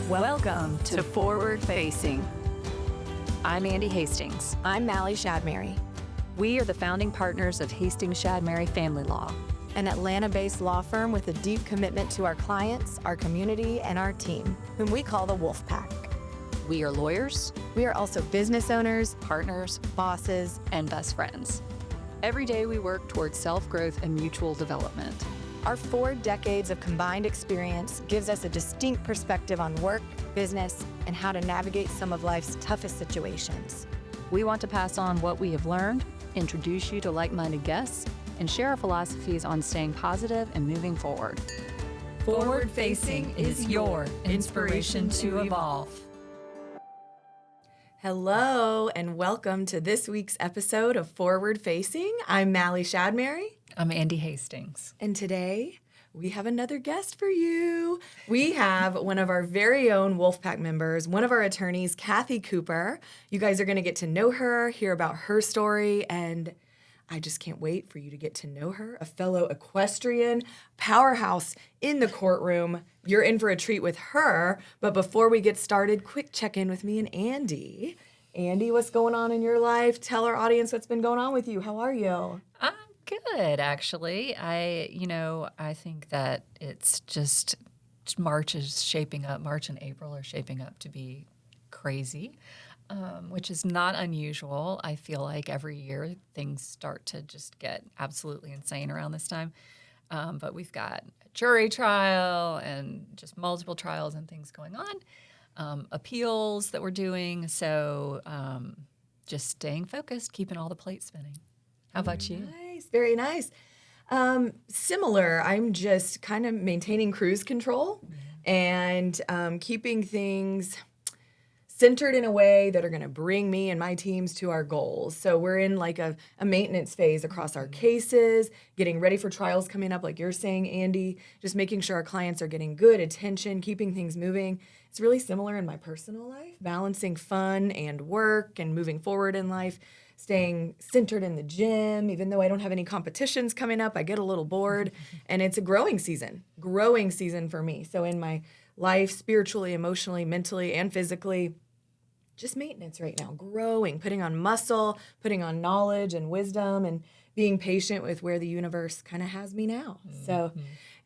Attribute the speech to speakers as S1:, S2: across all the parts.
S1: Welcome to Forward Facing. I'm Andee Hastings.
S2: I'm Mali Shadmehry,
S1: We are the founding partners of Hastings Shadmehry Family Law,
S2: an Atlanta-based law firm with a deep commitment to our clients, our community, and our team, whom we call the Wolf Pack.
S1: We are lawyers,
S2: We are also business owners,
S1: partners,
S2: bosses,
S1: and best friends. Every day we work towards self-growth and mutual development.
S2: Our 4 decades of combined experience gives us a distinct perspective on work, business, and how to navigate some of life's toughest situations.
S1: We want to pass on what we have learned, introduce you to like-minded guests, and share our philosophies on staying positive and moving forward. Forward Facing is your inspiration to evolve.
S2: Hello, and welcome to this week's episode of Forward Facing. I'm Mali Shadmehry.
S1: I'm Andee Hastings.
S2: And today, we have another guest for you. We have one of our very own Wolfpack members, one of our attorneys, Cathy Cooper. You guys are going to get to know her, hear about her story, and I just can't wait for you to get to know her, a fellow equestrian powerhouse in the courtroom. You're in for a treat with her. But before we get started, quick check-in with me and Andee. Andee, what's going on in your life? Tell our audience what's been going on with you. How are you?
S3: I'm good, actually. I think that it's just March and April are shaping up to be crazy, which is not unusual. I feel like every year things start to just get absolutely insane around this time. But we've got a jury trial and just multiple trials and things going on, appeals that we're doing. So just staying focused, keeping all the plates spinning. How about you?
S2: Nice, very nice. Similar. I'm just kind of maintaining cruise control and keeping things centered in a way that are going to bring me and my teams to our goals. So we're in like a maintenance phase across our cases, getting ready for trials coming up, like you're saying, Andee, just making sure our clients are getting good attention, keeping things moving. It's really similar in my personal life, balancing fun and work and moving forward in life, staying centered in the gym. Even though I don't have any competitions coming up, I get a little bored, and it's a growing season for me. So in my life, spiritually, emotionally, mentally, and physically, just maintenance right now, growing, putting on muscle, putting on knowledge and wisdom, and being patient with where the universe kind of has me now. So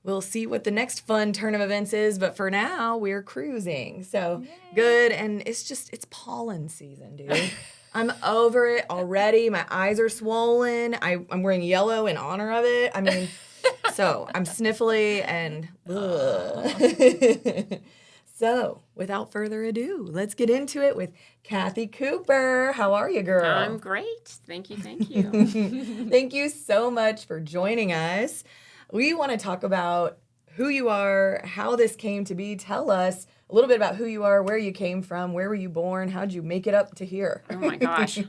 S2: we'll see what the next fun turn of events is, but for now, we're cruising. So good, and it's pollen season, dude. I'm over it already. My eyes are swollen. I'm wearing yellow in honor of it. I mean, so I'm sniffly and ugh. So, without further ado, let's get into it with Cathy Cooper. How are you, girl?
S4: I'm great. Thank you.
S2: Thank you so much for joining us. We want to talk about who you are, how this came to be. Tell us a little bit about who you are, where you came from, where were you born, how'd you make it up to here?
S4: Oh my gosh.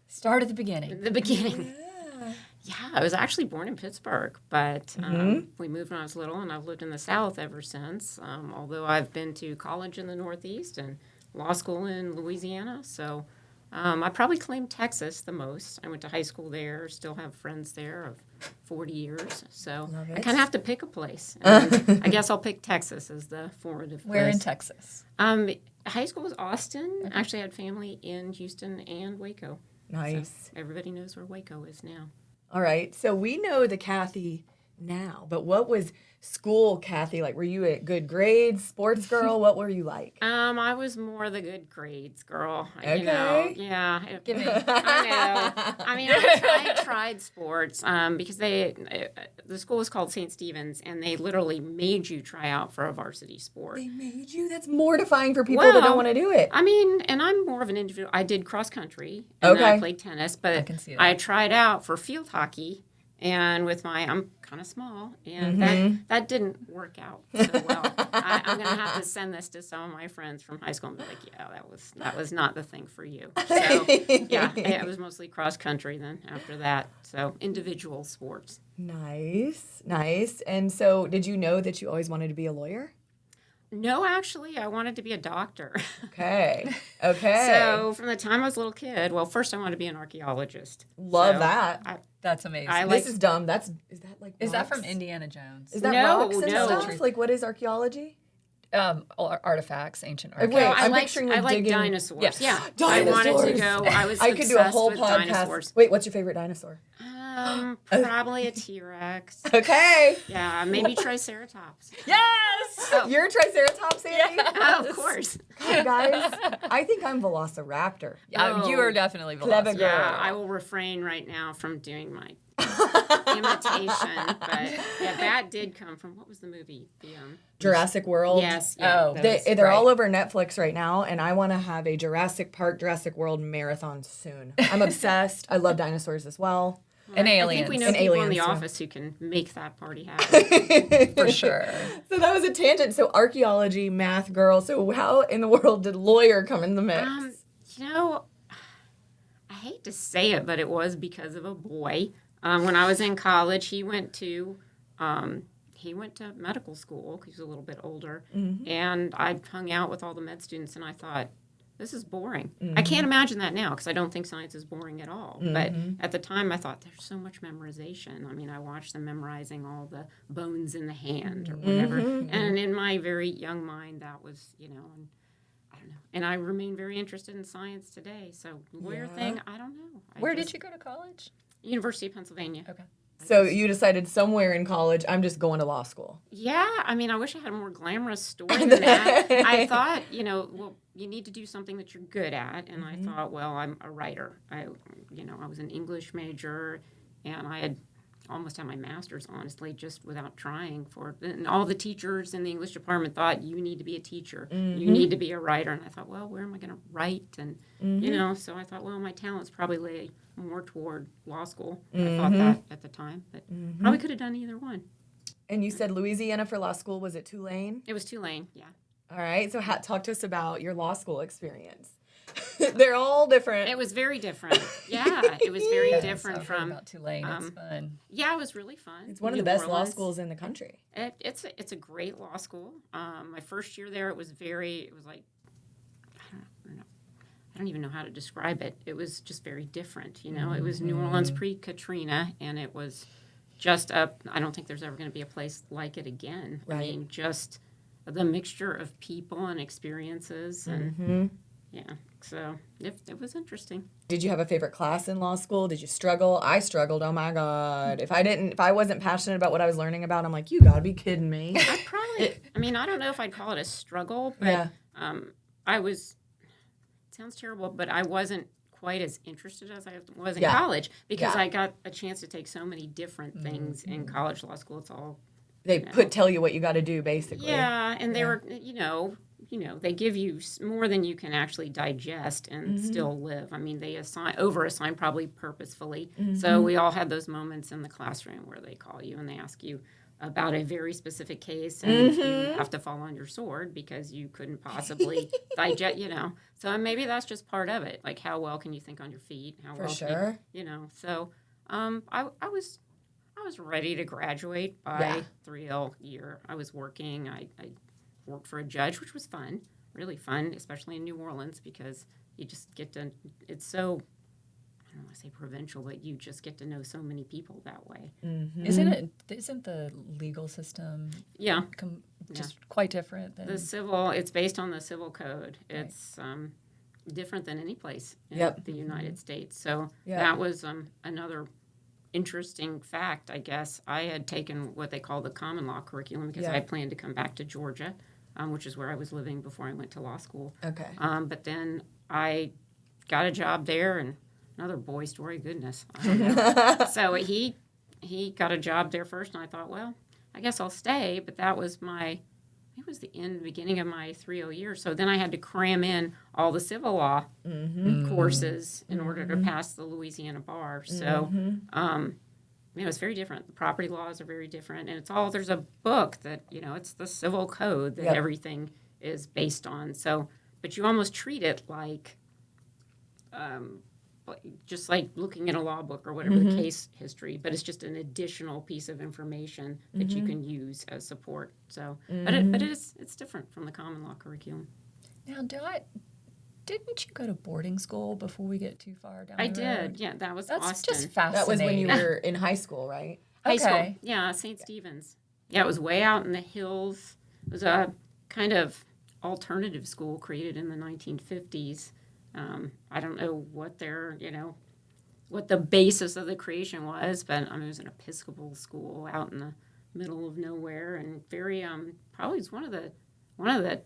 S3: Start at the beginning.
S4: The beginning. Yeah, I was actually born in Pittsburgh, but we moved when I was little, and I've lived in the South ever since, although I've been to college in the Northeast and law school in Louisiana. So I probably claim Texas the most. I went to high school there, still have friends there of 40 years. So I kind of have to pick a place. And I guess I'll pick Texas as the formative place.
S3: Where in Texas?
S4: High school was Austin. Actually, I had family in Houston and Waco.
S2: Nice.
S4: So everybody knows where Waco is now.
S2: All right. So we know the Cathy now, but what was school Cathy like? Were you a good grades, sports girl? What were you like?
S4: I was more the good grades girl.
S2: Okay.
S4: You know, yeah.
S3: Give me.
S4: I know. I mean, I tried sports because the school was called St. Stephen's, and they literally made you try out for a varsity sport.
S2: They made you? That's mortifying for people that don't want to do it.
S4: I mean, and I'm more of an individual. I did cross country, and then I played tennis, but
S3: I can see that.
S4: I tried out for field hockey. And with I'm kind of small, and that didn't work out so well. I'm going to have to send this to some of my friends from high school and be like, yeah, that was not the thing for you. So, yeah, it was mostly cross country then after that. So individual sports.
S2: Nice. And so did you know that you always wanted to be a lawyer?
S4: No, actually, I wanted to be a doctor.
S2: Okay.
S4: So from the time I was a little kid, well, first I wanted to be an archaeologist.
S2: Love that.
S3: That's amazing.
S2: This is dumb. Is that like
S3: Is that
S2: rocks?
S3: from Indiana Jones?
S2: Is that
S4: No,
S2: rocks and
S4: no.
S2: stuff? Like, what is archaeology?
S3: Artifacts, ancient
S2: Wait,
S3: artifacts.
S2: I'm picturing
S4: I like
S2: digging.
S4: dinosaurs.
S3: Yes.
S4: Yeah,
S2: Dinosaurs.
S4: I wanted to go. I was
S2: I could do a
S4: obsessed
S2: whole
S4: with
S2: podcast.
S4: dinosaurs.
S2: Wait, what's your favorite dinosaur?
S4: Probably a T-Rex.
S2: Okay.
S4: Yeah, maybe Triceratops.
S3: Yes!
S2: You're a Triceratops, Andy?
S4: Oh, of course.
S2: Guys, I think I'm Velociraptor.
S3: You are definitely
S2: Clever
S3: Velociraptor.
S2: girl.
S4: Yeah, I will refrain right now from doing my imitation. But yeah, that did come from, what was the movie?
S2: Jurassic World.
S4: Yes. Yeah,
S3: Oh,
S2: They're
S3: right.
S2: all over Netflix right now, and I want to have a Jurassic Park, Jurassic World marathon soon. I'm obsessed. I love dinosaurs as well.
S3: And
S4: I
S3: aliens.
S4: think we know
S2: And
S4: people in
S2: aliens,
S4: the
S2: too.
S4: office who can make that party happen.
S3: For sure.
S2: So that was a tangent. So archaeology, math girl. So how in the world did lawyer come in the mix?
S4: You know, I hate to say it, but it was because of a boy. When I was in college, he went to medical school because he was a little bit older, and I hung out with all the med students, and I thought, this is boring. I can't imagine that now because I don't think science is boring at all. But at the time, I thought there's so much memorization. I mean, I watched them memorizing all the bones in the hand or whatever, and in my very young mind, that was, and I don't know. And I remain very interested in science today. So lawyer thing, I don't know.
S3: Where did you go to college?
S4: University of Pennsylvania.
S3: Okay.
S2: So you decided somewhere in college, I'm just going to law school.
S4: Yeah, I mean, I wish I had a more glamorous story than that. I thought, well, you need to do something that you're good at, and I thought, well, I'm a writer. I was an English major, and I had almost had my master's, honestly, just without trying for it. And all the teachers in the English department thought, you need to be a teacher. You need to be a writer. And I thought, well, where am I going to write? And, so I thought, well, my talents probably lay more toward law school. I thought that at the time, but probably could have done either one.
S2: And you said Louisiana for law school. Was it Tulane?
S4: It was Tulane, yeah.
S2: All right. So talk to us about your law school experience. They're all different.
S4: It was very different. Yeah, it was very different
S3: I've heard
S4: from.
S3: about Tulane. It's fun.
S4: Yeah, it was really fun.
S2: It's one of the
S4: New
S2: best law
S4: Orleans.
S2: schools in the country.
S4: It's a great law school. My first year there, it was like, I don't even know how to describe it. It was just very different. It was New Orleans pre-Katrina, and it was just I don't think there's ever going to be a place like it again.
S2: Right.
S4: I mean, just the mixture of people and experiences, and yeah. So it was interesting.
S2: Did you have a favorite class in law school? Did you struggle? I struggled. Oh my God. If I wasn't passionate about what I was learning about, I'm like, you gotta be kidding me.
S4: I don't know if I'd call it a struggle, but I was, it sounds terrible, but I wasn't quite as interested as I was in college because I got a chance to take so many different things in college law school. It's all,
S2: They tell you what you got to do, basically.
S4: yeah, and they were, they give you more than you can actually digest and still live. I mean, they over-assign probably purposefully. So we all had those moments in the classroom where they call you and they ask you about a very specific case, and you have to fall on your sword because you couldn't possibly digest, So maybe that's just part of it. Like, how well can you think on your feet? How
S2: For
S4: well
S2: sure.
S4: So I was ready to graduate by 3L year. I was working. I worked for a judge, which was fun, really fun, especially in New Orleans because you just get to, it's so, I don't want to say provincial, but you just get to know so many people that way.
S3: Isn't the legal system
S4: Yeah.
S3: just quite different than
S4: It's based on the civil code. It's different than any place in the United States. So that was another interesting fact, I guess. I had taken what they call the common law curriculum because I planned to come back to Georgia, which is where I was living before I went to law school.
S2: Okay.
S4: But then I got a job there, and another boy story, goodness. I don't know. So he got a job there first, and I thought, well, I guess I'll stay. But that was it was the beginning of my 3.0 year. So then I had to cram in all the civil law courses in order to pass the Louisiana bar. So it was very different. The property laws are very different. And there's a book that, it's the civil code that everything is based on. So, but you almost treat it like, just like looking at a law book or whatever the case history, but it's just an additional piece of information that you can use as support. So, but it's different from the common law curriculum.
S3: Now, didn't you go to boarding school before we get too far down
S4: I
S3: the
S4: did,
S3: road?
S4: yeah. That was
S3: That's
S4: Austin.
S3: just fascinating.
S2: That was when you were in high school, right?
S4: High school,
S3: Okay.
S4: yeah, St. Stephen's. Yeah, it was way out in the hills. It was a kind of alternative school created in the 1950s. I don't know what what the basis of the creation was, but it was an Episcopal school out in the middle of nowhere, and very probably was one of the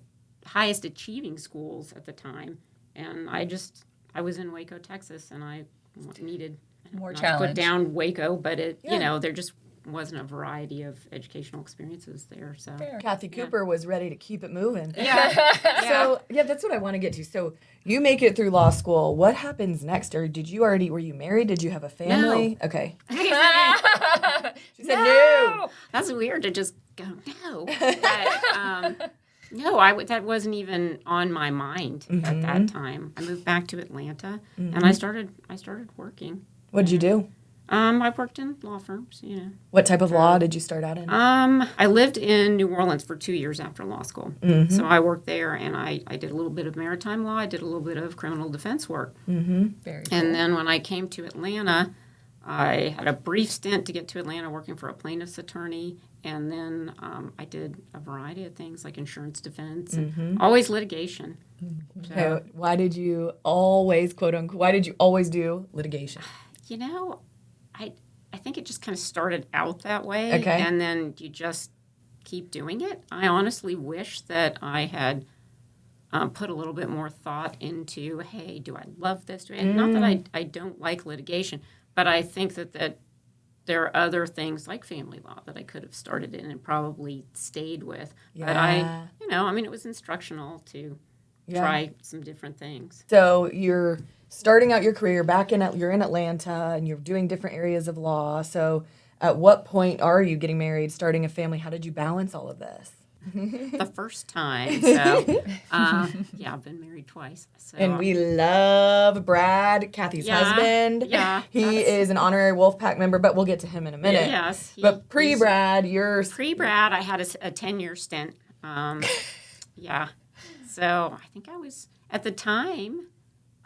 S4: highest achieving schools at the time. And I was in Waco, Texas, and I needed
S3: More
S4: not to
S3: challenge.
S4: put down Waco, but there just wasn't a variety of educational experiences there. So
S2: Cathy Cooper was ready to keep it moving.
S4: yeah,
S2: So, that's what I want to get to. So, you make it through law school. What happens next? Or were you married? Did you have a family? Okay. She said no.
S4: That's weird to just go no. But, no, that wasn't even on my mind at that time. I moved back to Atlanta, and I started working.
S2: What did you do?
S4: I worked in law firms,
S2: What type of law did you start out in?
S4: I lived in New Orleans for 2 years after law school. So I worked there, and I did a little bit of maritime law. I did a little bit of criminal defense work.
S3: Very cool.
S4: And then when I came to Atlanta, I had a brief stint to get to Atlanta working for a plaintiff's attorney. And then I did a variety of things like insurance defense, and always litigation. So,
S2: Okay, why did you always, quote unquote, why did you always do litigation?
S4: I think it just kind of started out that way.
S2: Okay.
S4: And then you just keep doing it. I honestly wish that I had put a little bit more thought into, hey, do I love this? Not that I don't like litigation, but I think that there are other things like family law that I could have started in and probably stayed with. But it was instructional to try some different things.
S2: So you're starting out your career you're in Atlanta and you're doing different areas of law. So at what point are you getting married, starting a family? How did you balance all of this?
S4: The first time. So, I've been married twice. So,
S2: And we love Brad, Cathy's husband.
S4: Yeah.
S2: He is an honorary Wolfpack member, but we'll get to him in a minute.
S4: Yes.
S2: But pre-Brad,
S4: Pre-Brad, I had a 10-year stint. So I think at the time,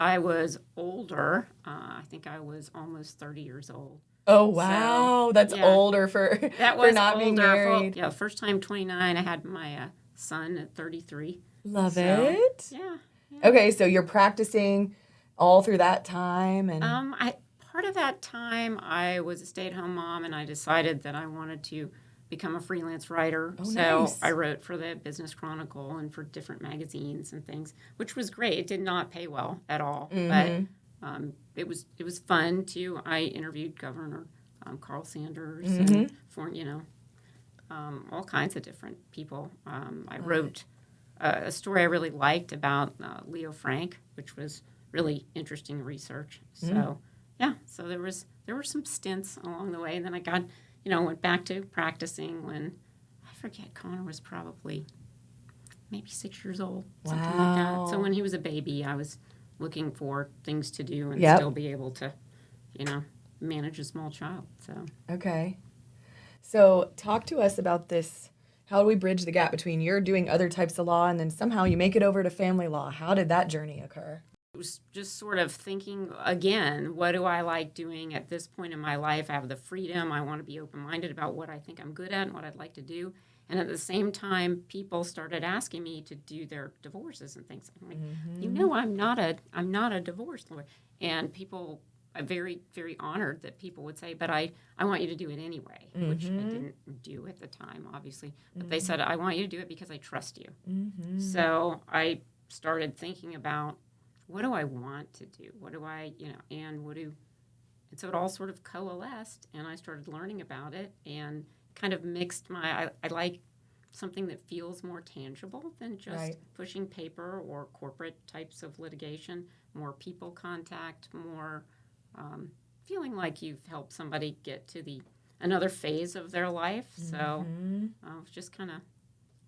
S4: I was older. I think I was almost 30 years old.
S2: Oh, wow.
S4: So,
S2: that's older for not being married.
S4: First time 29. I had my son at 33.
S2: Love it.
S4: Yeah.
S2: Okay, so you're practicing all through that time, and
S4: part of that time I was a stay-at-home mom, and I decided that I wanted to become a freelance writer.
S2: Oh,
S4: so
S2: nice.
S4: I wrote for the Business Chronicle and for different magazines and things, which was great. It did not pay well at all, but it was fun too. I interviewed Governor Carl Sanders and all kinds of different people. I wrote a story I really liked about Leo Frank, which was really interesting research. So so there were some stints along the way, and then I went back to practicing when I forget Connor was probably maybe 6 years old, something like that. So when he was a baby, I was looking for things to do and still be able to, manage a small child. So
S2: okay. So talk to us about this. How do we bridge the gap between you're doing other types of law and then somehow you make it over to family law? How did that journey occur?
S4: it was just sort of thinking again, what do I like doing at this point in my life? I have the freedom. I want to be open-minded about what I think I'm good at and what I'd like to do. And at the same time, people started asking me to do their divorces and things. I'm like, I'm not a divorce lawyer. And people are very, very honored that people would say, but I want you to do it anyway, which I didn't do at the time, obviously. But they said, I want you to do it because I trust you. So I started thinking about, what do I want to do? What do I, and so it all sort of coalesced, and I started learning about it and kind of mixed I like something that feels more tangible than just pushing paper or corporate types of litigation, more people contact, more feeling like you've helped somebody get to another phase of their life. So I was just kind of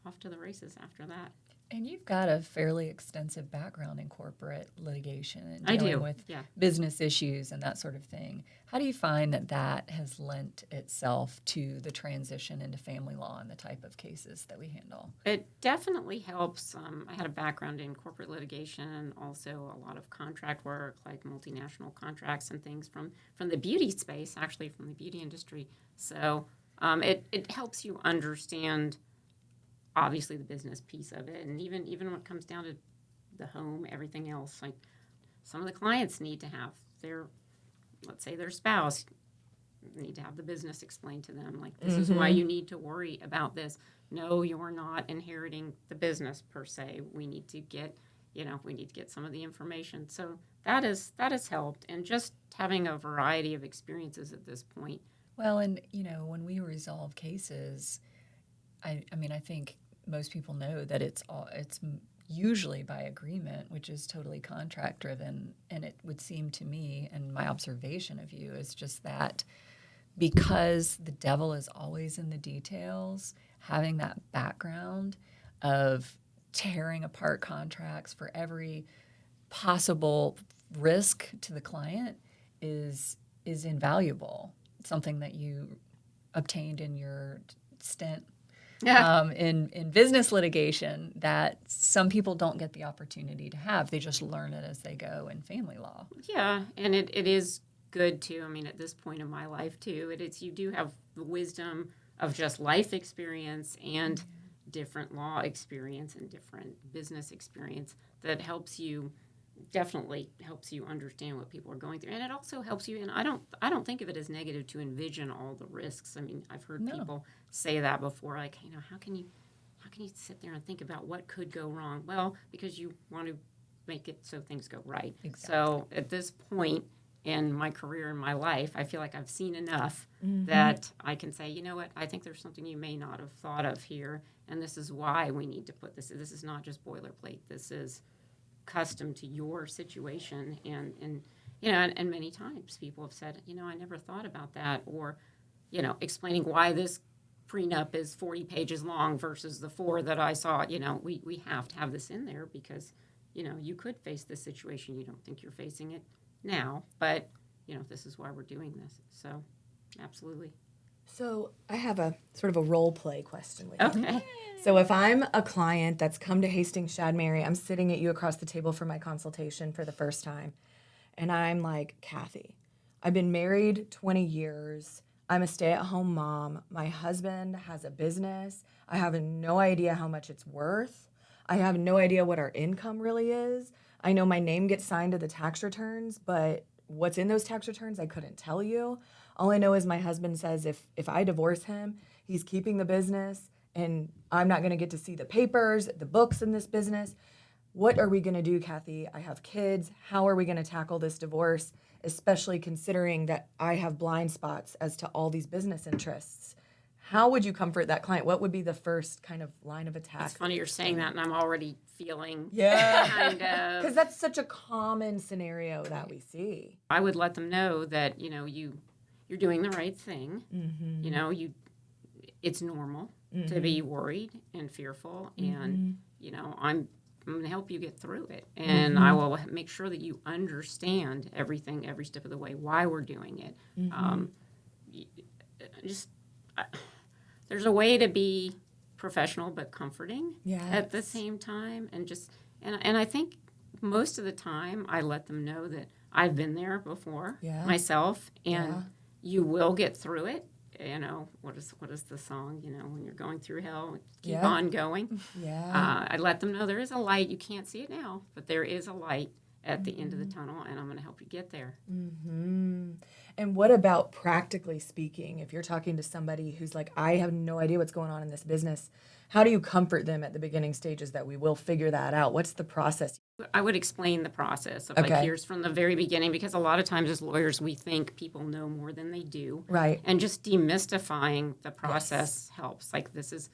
S4: off to the races after that.
S3: And you've got a fairly extensive background in corporate litigation and
S4: I
S3: dealing
S4: do.
S3: with
S4: Yeah.
S3: business issues and that sort of thing. How do you find that has lent itself to the transition into family law and the type of cases that we handle?
S4: It definitely helps. I had a background in corporate litigation and also a lot of contract work, like multinational contracts and things from the beauty space, actually from the beauty industry. So it helps you understand obviously the business piece of it, and even when it comes down to the home, everything else, like some of the clients need to have their, let's say their spouse, need to have the business explained to them, like this is why you need to worry about this. No, you're not inheriting the business per se. We need to get some of the information. So that has helped, and just having a variety of experiences at this point.
S3: Well, and when we resolve cases, I mean, I think most people know that it's usually by agreement, which is totally contract driven. And it would seem to me, and my observation of you is just that because the devil is always in the details, having that background of tearing apart contracts for every possible risk to the client is invaluable. Something that you obtained in your stint in business litigation that some people don't get the opportunity to have. They just learn it as they go in family law.
S4: Yeah, and it is good too. I mean, at this point in my life too, you do have the wisdom of just life experience and different law experience and different business experience that definitely helps you understand what people are going through, and it also helps you. And I don't think of it as negative to envision all the risks. I mean, I've heard people say that before, like, how can you sit there and think about what could go wrong? Well, because you want to make it so things go right.
S3: Exactly.
S4: So at this point in my career, in my life, I feel like I've seen enough that I can say, you know what, I think there's something you may not have thought of here, and this is why we need to put this. This is not just boilerplate. This is custom to your situation, and many times people have said, I never thought about that, or explaining why this prenup is 40 pages long versus the 4 that I saw. We have to have this in there because you could face this situation. You don't think you're facing it now, but this is why we're doing this. So absolutely.
S2: So I have a sort of a role play question with you.
S4: Okay.
S2: So if I'm a client that's come to Hastings Shadmehry, I'm sitting at you across the table for my consultation for the first time, and I'm like, Cathy, I've been married 20 years. I'm a stay-at-home mom. My husband has a business. I have no idea how much it's worth. I have no idea what our income really is. I know my name gets signed to the tax returns, but what's in those tax returns, I couldn't tell you. All I know is my husband says if I divorce him, he's keeping the business, and I'm not going to get to see the papers, the books in this business. What are we going to do, Cathy? I have kids. How are we going to tackle this divorce, especially considering that I have blind spots as to all these business interests? How would you comfort that client? What would be the first kind of line of attack?
S4: It's funny you're saying that, and I'm already feeling
S2: kind
S4: of.
S2: Because that's such a common scenario that we see.
S4: I would let them know that, you're doing the right thing. It's normal to be worried and fearful, and I'm going to help you get through it, and I will make sure that you understand everything, every step of the way, why we're doing it. There's a way to be professional but comforting at the same time, and I think most of the time I let them know that I've been there before myself, and you will get through it. What is the song? When you're going through hell, keep on going. I let them know there is a light. You can't see it now, but there is a light at the end of the tunnel, and I'm going to help you get there.
S2: And what about practically speaking, if you're talking to somebody who's like, I have no idea what's going on in this business, how do you comfort them at the beginning stages that we will figure that out? What's the process?
S4: I would explain the process of here's from the very beginning, because a lot of times as lawyers we think people know more than they do.
S2: Right.
S4: And just demystifying the process helps. Like this is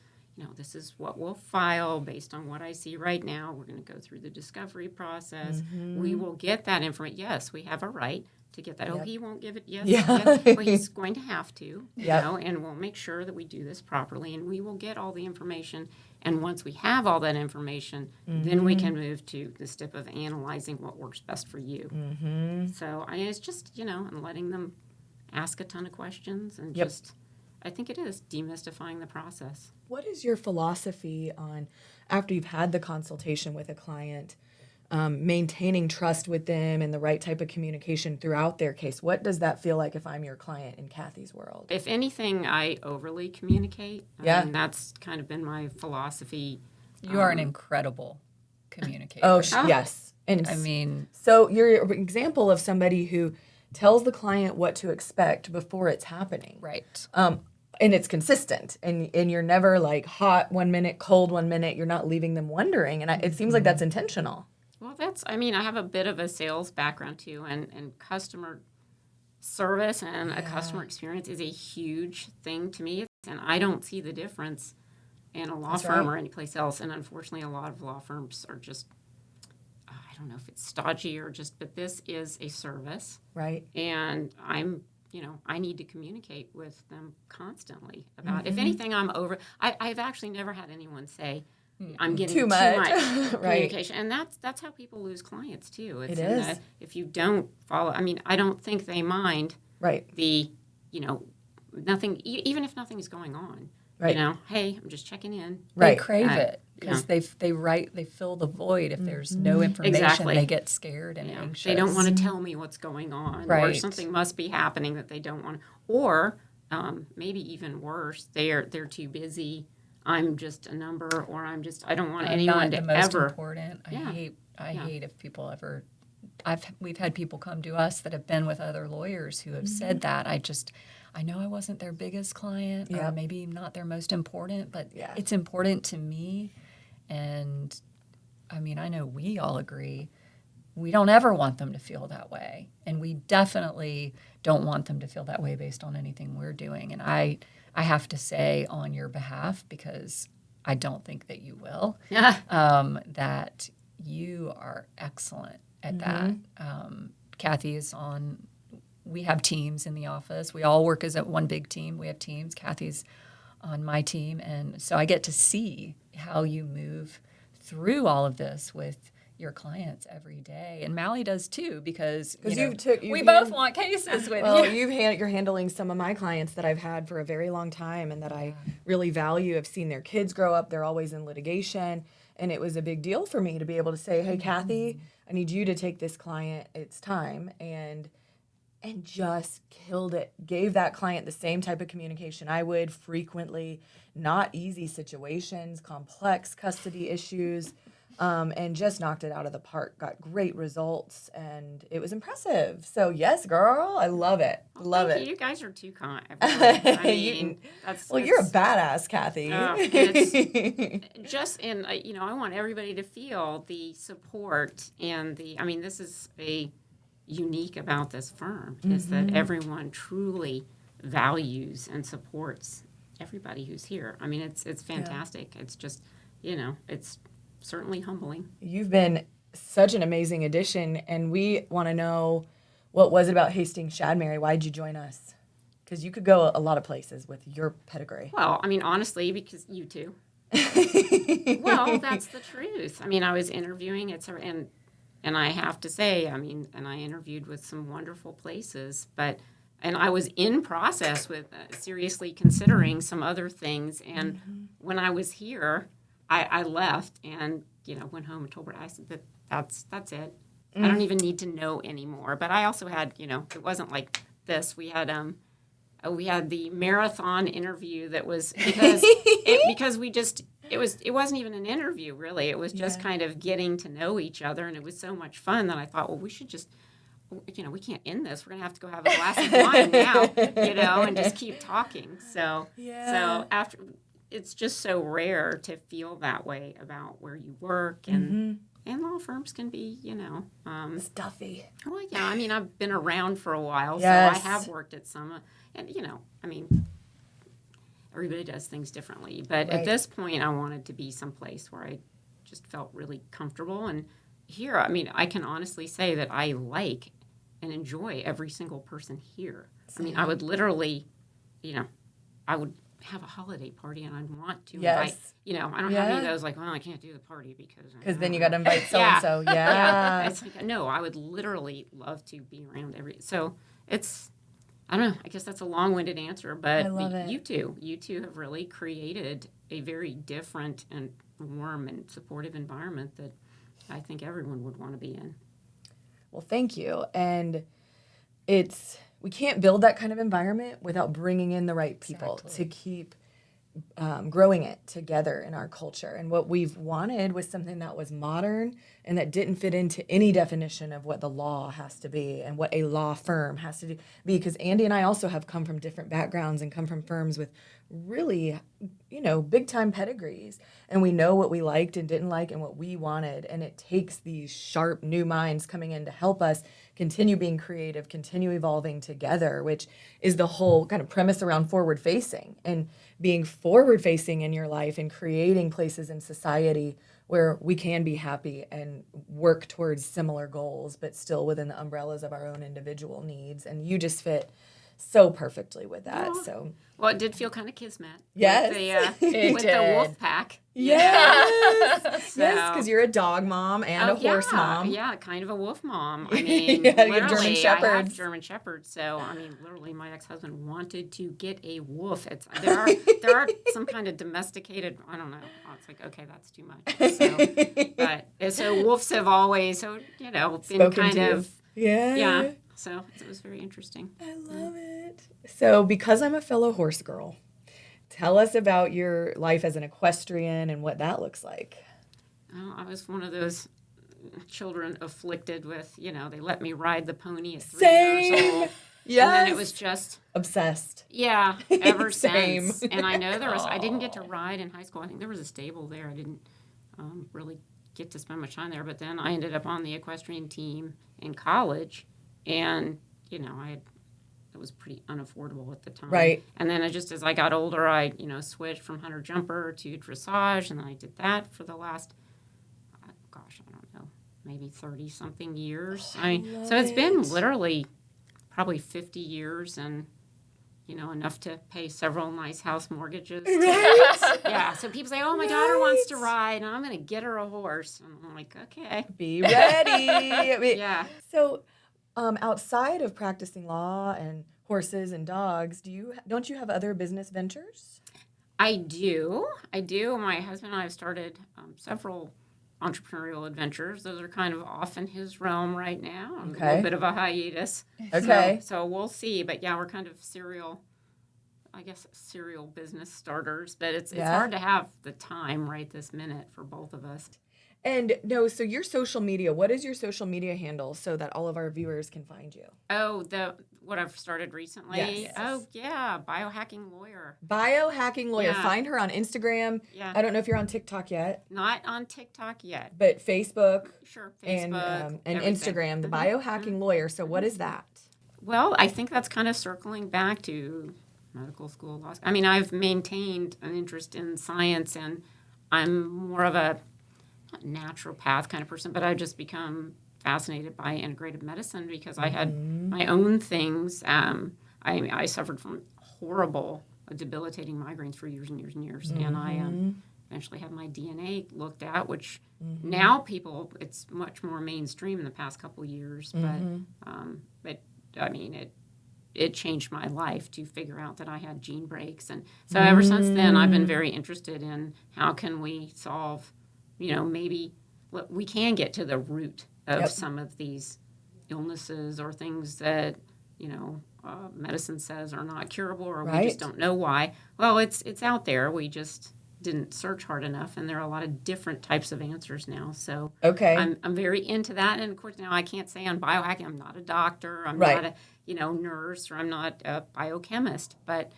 S4: what we'll file based on what I see right now. We're going to go through the discovery process. We will get that information. Yes, we have a right to get that. Oh, he won't give it. Yes. Well, he's going to have to, and we'll make sure that we do this properly, and we will get all the information. And once we have all that information, then we can move to the step of analyzing what works best for you. So it's just, and letting them ask a ton of questions, and I think it is demystifying the process.
S2: What is your philosophy on, after you've had the consultation with a client, maintaining trust with them and the right type of communication throughout their case. What does that feel like if I'm your client in Cathy's world?
S4: If anything, I overly communicate. I mean, that's kind of been my philosophy.
S3: You are an incredible communicator.
S2: Yes. And
S3: I mean,
S2: so you're an example of somebody who tells the client what to expect before it's happening.
S3: right.
S2: And it's consistent, and you're never like hot 1 minute, cold 1 minute. You're not leaving them wondering, and it seems like that's intentional.
S4: Well, I mean, I have a bit of a sales background too, and customer service and a customer experience is a huge thing to me. And I don't see the difference in a law firm or anyplace else. And unfortunately, a lot of law firms are just, I don't know if it's stodgy or just, but this is a service.
S2: Right.
S4: And I need to communicate with them constantly about, if anything, I've actually never had anyone say, I'm getting too much communication. And that's how people lose clients too. It is. If you don't follow, I mean, I don't think they mind the, nothing, even if nothing is going on. Right. Hey, I'm just checking in.
S3: They crave it because they fill the void. If there's no information, they get scared and anxious.
S4: They don't want to tell me what's going on, or something must be happening that they don't want to, or maybe even worse, they're too busy. I'm just a number, or I don't want anyone to ever.
S3: Most important. I hate if people ever. We've had people come to us that have been with other lawyers who have said that. I know I wasn't their biggest client, or maybe not their most important, but it's important to me. And I mean, I know we all agree. We don't ever want them to feel that way. And we definitely don't want them to feel that way based on anything we're doing. And I have to say on your behalf, because I don't think that you will, that you are excellent at that. Cathy is on. We have teams in the office. We all work as one big team. We have teams. Cathy's on my team. And so I get to see how you move through all of this with your clients every day. And Mali does too, because we both want cases with you.
S2: You're handling some of my clients that I've had for a very long time and that I really value. I've seen their kids grow up. They're always in litigation. And it was a big deal for me to be able to say, hey, Cathy, I need you to take this client. It's time. And just killed it. Gave that client the same type of communication I would frequently, not easy situations, complex custody issues, and just knocked it out of the park. Got great results, and it was impressive. So yes, girl, I love it. Love it.
S4: You guys are too kind. I mean,
S2: you're a badass, Cathy.
S4: I want everybody to feel the support and this is unique about this firm is that everyone truly values and supports everybody who's here. I mean, it's fantastic. It's just, it's certainly humbling.
S2: You've been such an amazing addition, and we want to know, what was it about Hastings Shadmehry? Why did you join us? Because you could go a lot of places with your pedigree.
S4: Well, I mean, honestly, because you two. Well, that's the truth. I mean, I was interviewing and I have to say, and I interviewed with some wonderful places, and I was in process with seriously considering some other things. And when I was here, I left and, went home and told her, I said, that's it. I don't even need to know anymore. But I also had, it wasn't like this. We had the marathon interview that was because it wasn't even an interview really. It was just kind of getting to know each other, and it was so much fun that I thought, well, we should just, we can't end this. We're gonna have to go have a glass of wine now, and just keep talking. So after, it's just so rare to feel that way about where you work and law firms can be,
S2: stuffy.
S4: Well, yeah. I mean, I've been around for a while, so I have worked at some. And, everybody does things differently. But at this point, I wanted to be someplace where I just felt really comfortable. And here, I can honestly say that I like and enjoy every single person here. I would literally, I would have a holiday party and I'd want to invite, I don't have any of those like, well, I can't do the party because
S2: then you got to invite so-and-so.
S4: It's like, no, I would literally love to be around so it's, I don't know. I guess that's a long-winded answer, but you two have really created a very different and warm and supportive environment that I think everyone would want to be in.
S2: Well, thank you. And we can't build that kind of environment without bringing in the right people to keep growing it together in our culture. And what we've wanted was something that was modern and that didn't fit into any definition of what the law has to be and what a law firm has to be. Because Andee and I also have come from different backgrounds and come from firms with really, big time pedigrees. And we know what we liked and didn't like and what we wanted. And it takes these sharp new minds coming in to help us continue being creative, continue evolving together, which is the whole kind of premise around forward facing and being forward facing in your life and creating places in society where we can be happy and work towards similar goals, but still within the umbrellas of our own individual needs. And you just fit so perfectly with that. So,
S4: well, it did feel kind of kismet.
S2: Yes,
S4: with the wolf pack.
S2: Yes,
S4: So,
S2: yes, because you're a dog mom and a horse mom.
S4: Yeah, kind of a wolf mom. I mean,
S2: Yeah, you
S4: literally,
S2: have German
S4: I
S2: Shepherds.
S4: have German Shepherds. So, I mean, literally, my ex-husband wanted to get a wolf. There are some kind of domesticated. I don't know. It's like, okay, that's too much. So wolves have always, been
S2: Spoken
S4: kind
S2: to you.
S4: of
S2: Yeah.
S4: So it was very interesting.
S2: I love it. So, because I'm a fellow horse girl, tell us about your life as an equestrian and what that looks like.
S4: Oh, I was one of those children afflicted with, they let me ride the pony at 3 years old.
S2: Yes.
S4: And then it was just
S2: obsessed.
S4: Yeah, ever
S2: Same.
S4: since. And I know I didn't get to ride in high school. I think there was a stable there. I didn't really get to spend much time there. But then I ended up on the equestrian team in college. And, it was pretty unaffordable at the time.
S2: Right.
S4: And then as I got older, I, switched from hunter jumper to dressage. And I did that for the last, I don't know, maybe 30-something years. So it's been literally probably 50 years and, enough to pay several nice house mortgages.
S2: Right?
S4: Yeah. So people say, oh, my daughter wants to ride, and I'm going to get her a horse. And I'm like, okay.
S2: Be ready.
S4: Yeah.
S2: So, outside of practicing law and horses and dogs, don't you have other business ventures?
S4: I do. My husband and I have started several entrepreneurial adventures. Those are kind of off in his realm right now. A little bit of a hiatus.
S2: Okay.
S4: So we'll see. But yeah, we're kind of serial business starters. But it's hard to have the time right this minute for both of us.
S2: And so your social media, what is your social media handle so that all of our viewers can find you?
S4: Oh, what I've started recently?
S2: Yes.
S4: Oh, yeah, Biohacking Lawyer.
S2: Biohacking Lawyer.
S4: Yeah.
S2: Find her on Instagram.
S4: Yeah.
S2: I don't know if you're on TikTok yet.
S4: Not on TikTok yet.
S2: But Facebook.
S4: Sure,
S2: And
S4: Facebook.
S2: Instagram, the Biohacking Lawyer. So what is that?
S4: Well, I think that's kind of circling back to medical school law. I mean, I've maintained an interest in science, and I'm more of a not naturopath kind of person, but I've just become fascinated by integrative medicine because I had my own things. I suffered from horrible, debilitating migraines for years and years and years, and I eventually had my DNA looked at, which now it's much more mainstream in the past couple of years, but I mean, it changed my life to figure out that I had gene breaks, and so ever since then, I've been very interested in how can we solve. Maybe we can get to the root of some of these illnesses or things that, medicine says are not curable or we just don't know why. Well, it's out there. We just didn't search hard enough, and there are a lot of different types of answers now. So I'm very into that. And, of course, now I can't say on biohacking. I'm not a doctor. I'm not a, nurse, or I'm not a biochemist. But,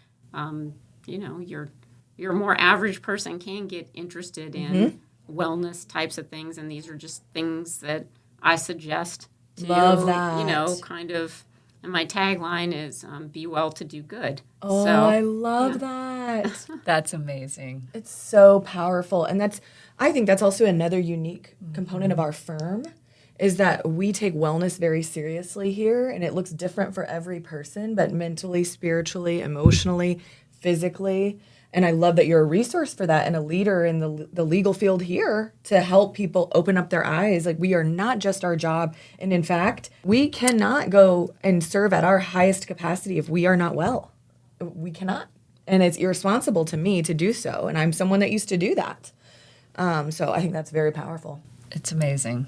S4: your more average person can get interested in wellness types of things, and these are just things that I suggest to
S2: Love that.
S4: kind of, and my tagline is be well to do good.
S2: Oh,
S4: so,
S2: I love that.
S3: That's amazing.
S2: It's so powerful. And I think that's also another unique component of our firm is that we take wellness very seriously here, and it looks different for every person, but mentally, spiritually, emotionally, physically. And I love that you're a resource for that and a leader in the legal field here to help people open up their eyes. Like, we are not just our job. And in fact, we cannot go and serve at our highest capacity if we are not well. We cannot. And it's irresponsible to me to do so. And I'm someone that used to do that. So I think that's very powerful.
S3: It's amazing.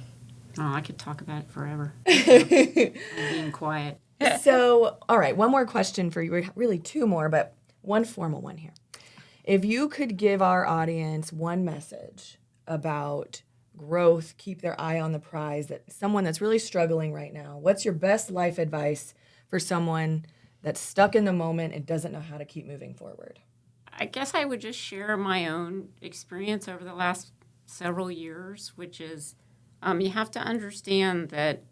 S4: Oh, I could talk about it forever. I'm being quiet.
S2: So, all right, one more question for you. Really two more, but one formal one here. If you could give our audience one message about growth, keep their eye on the prize, that someone that's really struggling right now, what's your best life advice for someone that's stuck in the moment and doesn't know how to keep moving forward?
S4: I guess I would just share my own experience over the last several years, which is you have to understand that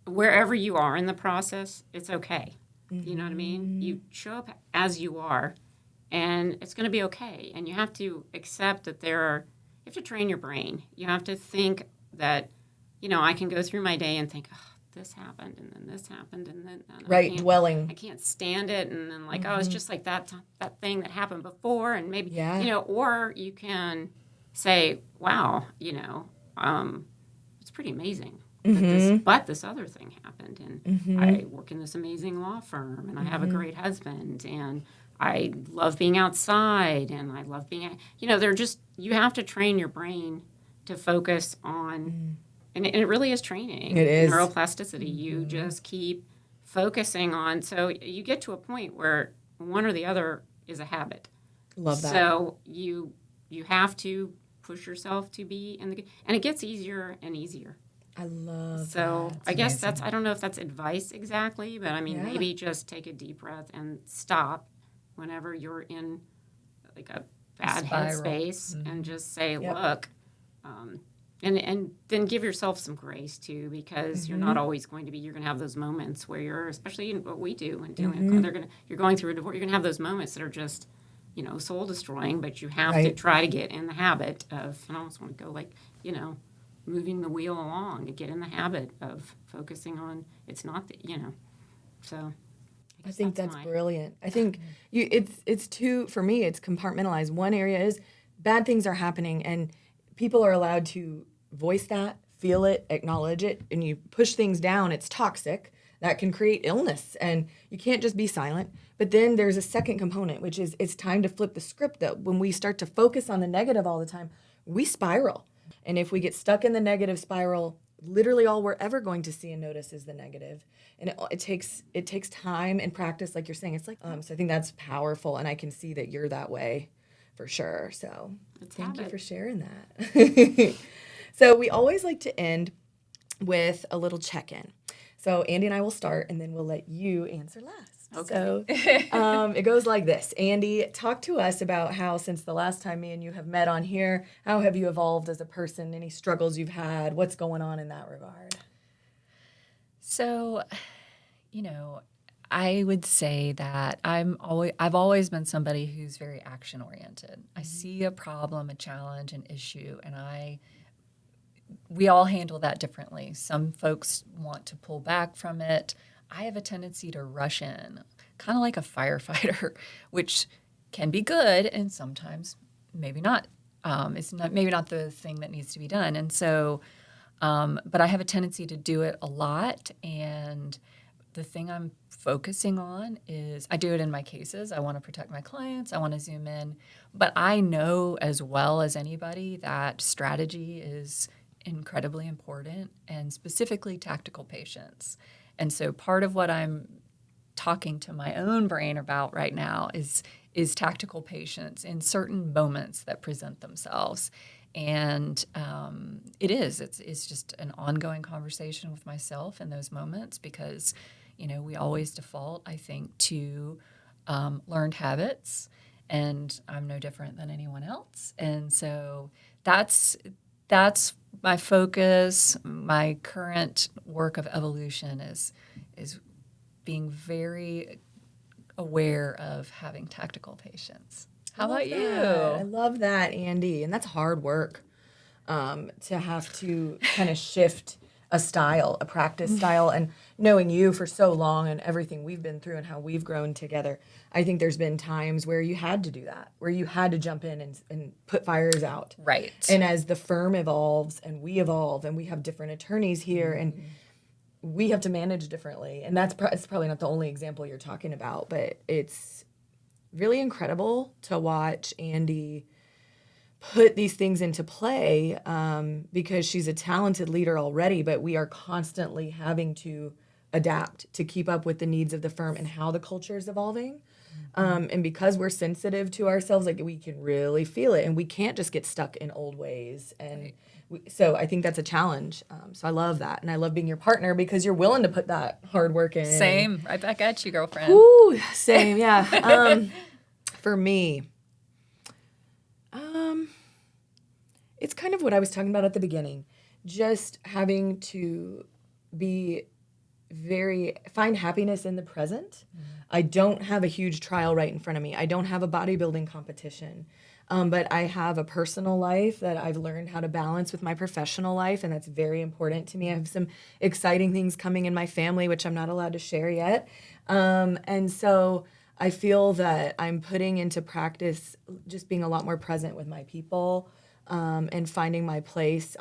S4: wherever you are in the process, it's okay. You know what I mean? You show up as you are, and it's going to be okay. And you have to accept that you have to train your brain. You have to think that, I can go through my day and think, oh, this happened, and then this happened, and then
S2: Right, dwelling.
S4: I can't stand it, and then oh, it's just like that thing that happened before, and maybe or you can say, wow, it's pretty amazing. But this other thing happened, and I work in this amazing law firm, and I have a great husband, and I love being outside, and I love being, you have to train your brain to focus on, and it really is training.
S2: It is.
S4: Neuroplasticity. You just keep focusing on, so you get to a point where one or the other is a habit.
S2: Love that.
S4: So you have to push yourself to be and it gets easier and easier.
S2: I love
S4: so
S2: that.
S4: I guess I don't know if that's advice exactly, but I mean, maybe just take a deep breath and stop whenever you're in like a bad headspace and just say, look, and then give yourself some grace too, because you're not always going to be, you're going to have those moments where you're, especially in what we do and dealing, you're going through a divorce, you're going to have those moments that are just, soul destroying, but you have to try to get in the habit of, and I almost want to go moving the wheel along and get in the habit of focusing on, it's not that, so.
S2: I think that's brilliant. I think it's two, for me, it's compartmentalized. One area is bad things are happening and people are allowed to voice that, feel it, acknowledge it, and you push things down, it's toxic. That can create illness, and you can't just be silent. But then there's a second component, which is it's time to flip the script. That when we start to focus on the negative all the time, we spiral. And if we get stuck in the negative spiral, literally all we're ever going to see and notice is the negative. And it takes time and practice, like you're saying. It's like so I think that's powerful, and I can see that you're that way for sure. So thank you for sharing that. So we always like to end with a little check-in. So Andee and I will start, and then we'll let you answer last.
S4: Okay.
S2: So it goes like this. Andee, talk to us about how, since the last time me and you have met on here, how have you evolved as a person? Any struggles you've had? What's going on in that regard?
S3: So, I would say that I've always been somebody who's very action-oriented. I see a problem, a challenge, an issue, and we all handle that differently. Some folks want to pull back from it. I have a tendency to rush in, kind of like a firefighter, which can be good and sometimes maybe not. It's maybe not the thing that needs to be done. And so, but I have a tendency to do it a lot. And the thing I'm focusing on is I do it in my cases. I want to protect my clients. I want to zoom in. But I know as well as anybody that strategy is incredibly important, and specifically tactical patience. And so part of what I'm talking to my own brain about right now is tactical patience in certain moments that present themselves. And it's just an ongoing conversation with myself in those moments, because we always default, I think, to learned habits, and I'm no different than anyone else. And so that's my focus. My current work of evolution is being very aware of having tactical patience. How about you?
S2: I love that, Andee. And that's hard work, to have to kind of shift a style, a practice style. And knowing you for so long and everything we've been through and how we've grown together, I think there's been times where you had to do that, where you had to jump in and put fires out.
S3: Right.
S2: And as the firm evolves and we evolve and we have different attorneys here and we have to manage differently. And it's probably not the only example you're talking about, but it's really incredible to watch Andee put these things into play because she's a talented leader already, but we are constantly having to adapt to keep up with the needs of the firm and how the culture is evolving. And because we're sensitive to ourselves, like we can really feel it, and we can't just get stuck in old ways. And so I think that's a challenge. So I love that, and I love being your partner because you're willing to put that hard work in.
S3: Same, right back at you, girlfriend.
S2: Ooh, same, yeah. For me, it's kind of what I was talking about at the beginning. Just having to find happiness in the present. I don't have a huge trial right in front of me. I don't have a bodybuilding competition. But I have a personal life that I've learned how to balance with my professional life, and that's very important to me. I have some exciting things coming in my family, which I'm not allowed to share yet. And so I feel that I'm putting into practice just being a lot more present with my people, and finding my place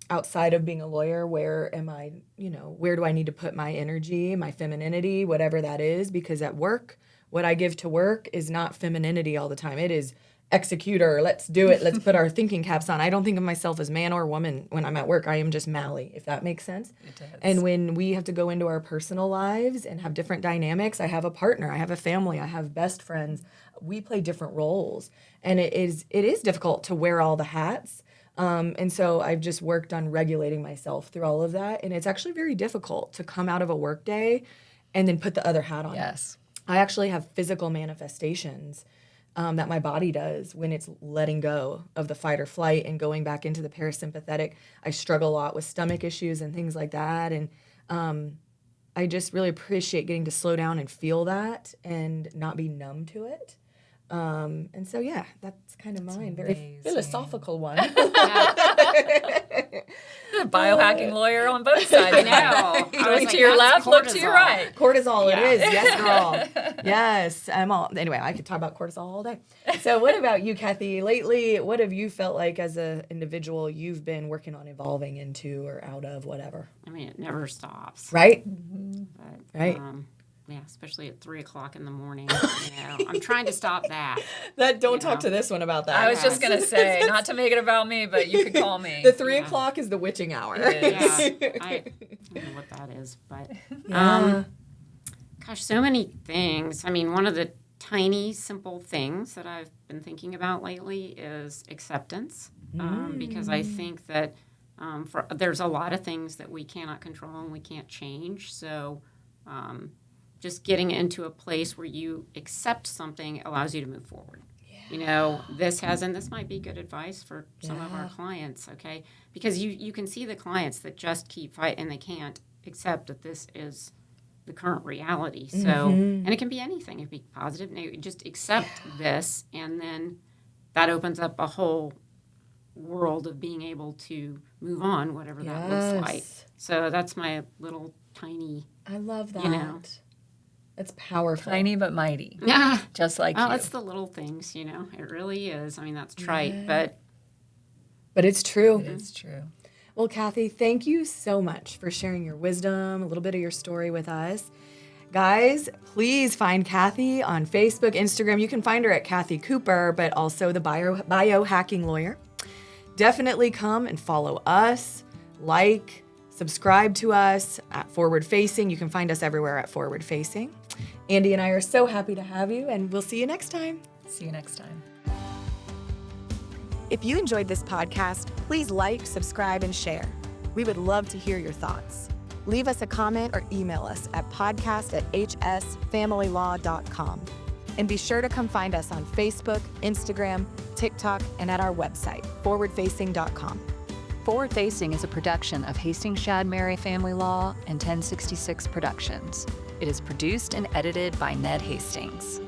S2: outside of being a lawyer. Where am I, where do I need to put my energy, my femininity, whatever that is? Because at work, what I give to work is not femininity all the time. It is executor, let's do it, let's put our thinking caps on. I don't think of myself as man or woman when I'm at work. I am just Mali, if that makes sense.
S3: It does.
S2: And when we have to go into our personal lives and have different dynamics, I have a partner, I have a family, I have best friends. We play different roles. And it is difficult to wear all the hats. And so I've just worked on regulating myself through all of that. And it's actually very difficult to come out of a work day and then put the other hat on.
S3: Yes.
S2: I actually have physical manifestations that my body does when it's letting go of the fight or flight and going back into the parasympathetic. I struggle a lot with stomach issues and things like that. And I just really appreciate getting to slow down and feel that and not be numb to it. And so, yeah, that's kind of mine. Very philosophical one.
S3: A biohacking lawyer on both sides.
S4: I know.
S3: Look to your left, look to your right.
S2: Cortisol, it is. Yes, girl. Yes, I'm all. Anyway, I could talk about cortisol all day. So what about you, Cathy? Lately, what have you felt like as an individual you've been working on evolving into or out of, whatever?
S4: I mean, it never stops.
S2: Right?
S4: But,
S2: Right.
S4: Yeah, especially at 3:00 in the morning. I'm trying to stop that.
S2: Don't talk to this one about that.
S3: I was just going to say, not to make it about me, but you could call me.
S2: The 3:00 is the witching hour.
S4: Yeah, I don't know what that is, but gosh, so many things. I mean, one of the tiny, simple things that I've been thinking about lately is acceptance, because I think that there's a lot of things that we cannot control and we can't change. So just getting into a place where you accept something allows you to move forward. Yeah. This might be good advice for some of our clients, okay? Because you can see the clients that just keep fighting and they can't accept that this is the current reality. So, and it can be anything. It can be positive, negative. Just accept this, and then that opens up a whole world of being able to move on, whatever that looks like. So that's my little tiny...
S2: I love that. It's powerful.
S3: Tiny but mighty.
S4: Yeah.
S3: Just like
S4: well,
S3: you.
S4: it's the little things, It really is. I mean, that's trite, but
S2: it's true.
S3: It's true.
S2: Well, Cathy, thank you so much for sharing your wisdom, a little bit of your story with us. Guys, please find Cathy on Facebook, Instagram. You can find her at Cathy Cooper, but also the biohacking lawyer. Definitely come and follow us, subscribe to us at Forward Facing. You can find us everywhere at Forward Facing. Andee and I are so happy to have you, and we'll see you next time.
S3: See you next time.
S2: If you enjoyed this podcast, please subscribe, and share. We would love to hear your thoughts. Leave us a comment or email us at podcast@hsfamilylaw.com. And be sure to come find us on Facebook, Instagram, TikTok, and at our website, forwardfacing.com.
S1: Forward Facing is a production of Hastings Shadmehry Family Law and 1066 Productions. It is produced and edited by Ned Hastings.